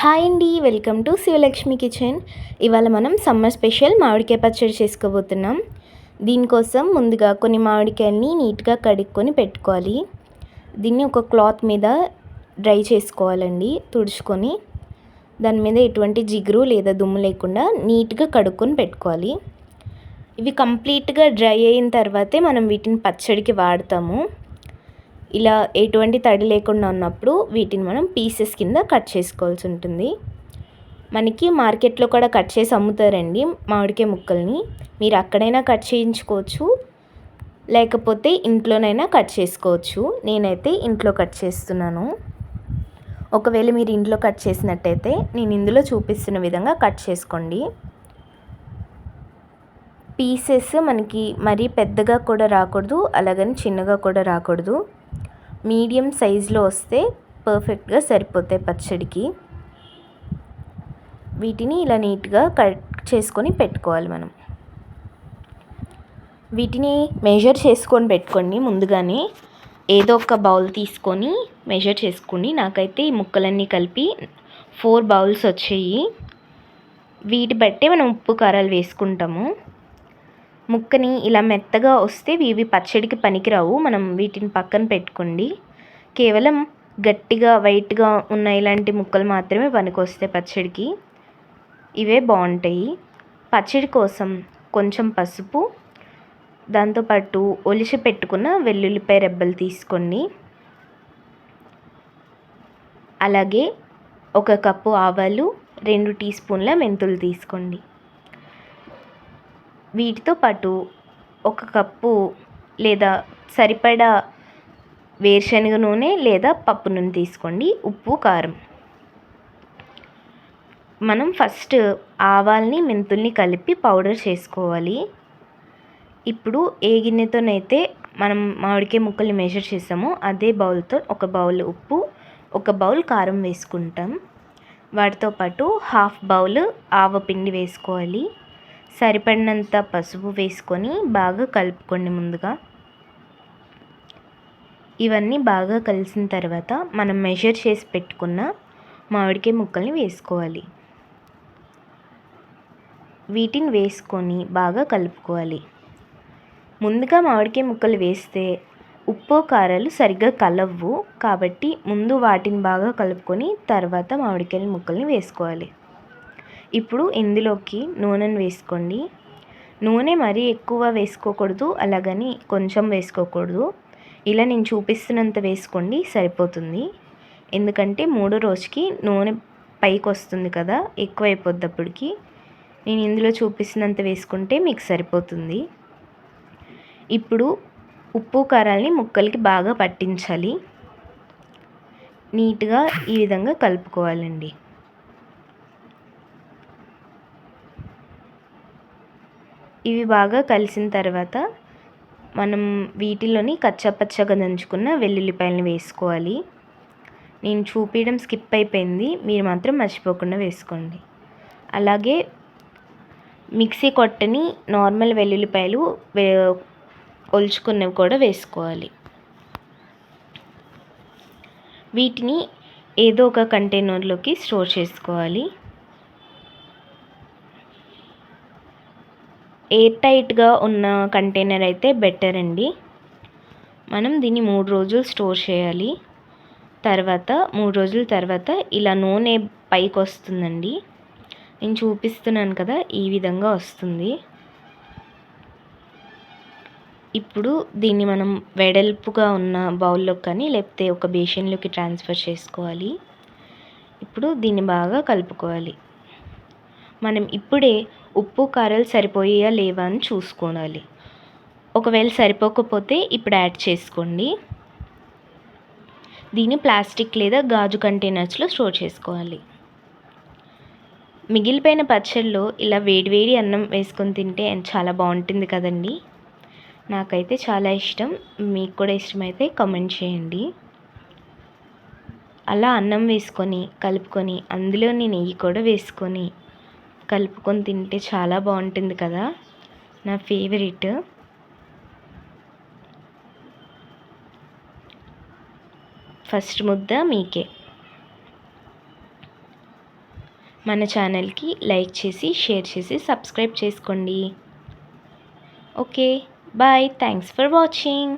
Hi అండి, welcome to Sivalakshmi kitchen. ఇవాళ మనం సమ్మర్ స్పెషల్ మామిడికాయ పచ్చడి చేసుకోబోతున్నాం. దీనికోసం ముందుగా కొన్ని మామిడికాయల్ని నీట్గా కడుక్కొని పెట్టుకోవాలి. దీన్ని ఒక క్లాత్ మీద డ్రై చేసుకోవాలండి, తుడుచుకొని. దాని మీద ఎటువంటి జిగురు లేదా దుమ్ము లేకుండా నీట్గా కడుక్కొని పెట్టుకోవాలి. ఇవి కంప్లీట్గా డ్రై అయిన తర్వాతే మనం వీటిని పచ్చడికి వాడతాము. ఇలా ఎటువంటి తడి లేకుండా ఉన్నప్పుడు వీటిని మనం పీసెస్ కింద కట్ చేసుకోవాల్సి ఉంటుంది. మనకి మార్కెట్లో కూడా కట్ చేసి అమ్ముతారండి మామిడికాయ ముక్కల్ని. మీరు అక్కడైనా కట్ చేయించుకోవచ్చు, లేకపోతే ఇంట్లోనైనా కట్ చేసుకోవచ్చు. నేనైతే ఇంట్లో కట్ చేస్తున్నాను. ఒకవేళ మీరు ఇంట్లో కట్ చేసినట్టయితే నేను ఇందులో చూపిస్తున్న విధంగా కట్ చేసుకోండి. పీసెస్ మనకి మరీ పెద్దగా కూడా రాకూడదు, అలాగని చిన్నగా కూడా రాకూడదు. మీడియం సైజులో వస్తే పర్ఫెక్ట్గా సరిపోతాయి పచ్చడికి. వీటిని ఇలా నీట్గా కట్ చేసుకొని పెట్టుకోవాలి మనం. వీటిని మెజర్ చేసుకొని పెట్టుకోండి ముందుగానే. ఏదో ఒక బౌల్ తీసుకొని మెజర్ చేసుకోండి. నాకైతే ఈ ముక్కలన్నీ కలిపి 4 బౌల్స్ వచ్చాయి. వీటి బట్టే మనం ఉప్పు కారాలు వేసుకుంటాము. ముక్కని ఇలా మెత్తగా వస్తే ఇవి పచ్చడికి పనికిరావు, మనం వీటిని పక్కన పెట్టుకోండి. కేవలం గట్టిగా వైట్గా ఉన్న ఇలాంటి ముక్కలు మాత్రమే పనికొస్తాయి పచ్చడికి. ఇవే బాగుంటాయి. పచ్చడి కోసం కొంచెం పసుపు, దాంతోపాటు ఒలిచి పెట్టుకున్న వెల్లుల్లిపాయ రెబ్బలు తీసుకోండి. అలాగే 1 కప్పు ఆవాలు, 2 టీ స్పూన్ల మెంతులు తీసుకోండి. వీటితో పాటు 1 కప్పు లేదా సరిపడా వేరుశనగ నూనె లేదా పప్పు నూనె తీసుకోండి. ఉప్పు, కారం. మనం ఫస్ట్ ఆవాల్ని మెంతుల్ని కలిపి పౌడర్ చేసుకోవాలి. ఇప్పుడు ఏ గిన్నెతోనైతే మనం మామిడికాయ ముక్కల్ని మెజర్ చేసామో అదే బౌల్తో 1 బౌల్ ఉప్పు, 1 బౌల్ కారం వేసుకుంటాం. వాటితో పాటు 1/2 బౌల్ ఆవపిండి వేసుకోవాలి. సరిపడినంత పసుపు వేసుకొని బాగా కలుపుకోండి ముందుగా. ఇవన్నీ బాగా కలిసిన తర్వాత మనం మెజర్ చేసి పెట్టుకున్న మామిడికాయ ముక్కల్ని వేసుకోవాలి. వీటిని వేసుకొని బాగా కలుపుకోవాలి. ముందుగా మామిడికాయ ముక్కలు వేస్తే ఉప్పు కారాలు సరిగ్గా కలవ్వు, కాబట్టి ముందు వాటిని బాగా కలుపుకొని తర్వాత మామిడికాయ ముక్కల్ని వేసుకోవాలి. ఇప్పుడు ఇందులోకి నూనెను వేసుకోండి. నూనె మరీ ఎక్కువ వేసుకోకూడదు, అలాగని కొంచెం వేసుకోకూడదు. ఇలా నేను చూపిస్తున్నంత వేసుకోండి, సరిపోతుంది. ఎందుకంటే 3 రోజుకి నూనె పైకి వస్తుంది కదా, ఎక్కువ అయిపోద్ది అప్పటికి. నేను ఇందులో చూపిస్తున్నంత వేసుకుంటే మీకు సరిపోతుంది. ఇప్పుడు ఉప్పు కారాలని ముక్కలకి బాగా పట్టించాలి. నీట్గా ఈ విధంగా కలుపుకోవాలండి. ఇవి బాగా కలిసిన తర్వాత మనం వీటిలోని కచ్చాపచ్చగా దంచుకున్న వెల్లుల్లిపాయలను వేసుకోవాలి. నేను చూపించడం స్కిప్ అయిపోయింది, మీరు మాత్రం మర్చిపోకుండా వేసుకోండి. అలాగే మిక్సీ కొట్టని నార్మల్ వెల్లుల్లిపాయలు ఒలుచుకున్నవి కూడా వేసుకోవాలి. వీటిని ఏదో ఒక కంటైనర్లోకి స్టోర్ చేసుకోవాలి. ఎయిర్ టైట్గా ఉన్న కంటైనర్ అయితే బెటర్ అండి. మనం దీన్ని 3 రోజులు స్టోర్ చేయాలి. తర్వాత 3 రోజుల తర్వాత ఇలా నూనె పైకి వస్తుందండి. నేను చూపిస్తున్నాను కదా, ఈ విధంగా వస్తుంది. ఇప్పుడు దీన్ని మనం వెడల్పుగా ఉన్న బౌల్లోకి కానీ లేకపోతే ఒక బేషన్లోకి ట్రాన్స్ఫర్ చేసుకోవాలి. ఇప్పుడు దీన్ని బాగా కలుపుకోవాలి. మనం ఇప్పుడే ఉప్పు కారాలు సరిపోయాయా లేవా అని చూసుకోవాలి. ఒకవేళ సరిపోకపోతే ఇప్పుడు యాడ్ చేసుకోండి. దీన్ని ప్లాస్టిక్ లేదా గాజు కంటైనర్స్లో స్టోర్ చేసుకోవాలి. మిగిలిపోయిన పచ్చడిలో ఇలా వేడివేడి అన్నం వేసుకొని తింటే చాలా బాగుంటుంది కదండి. నాకైతే చాలా ఇష్టం. మీకు కూడా ఇష్టమైతే కామెంట్ చేయండి. అలా అన్నం వేసుకొని కలుపుకొని అందులోని నెయ్యి కూడా వేసుకొని కలుపుకొని తింటే చాలా బాగుంటుంది కదా, నా ఫేవరెట్. ఫస్ట్ ముద్ద మీకే. మన ఛానల్కి లైక్ చేసి షేర్ చేసి సబ్స్క్రైబ్ చేసుకోండి. Okay bye, thanks for watching.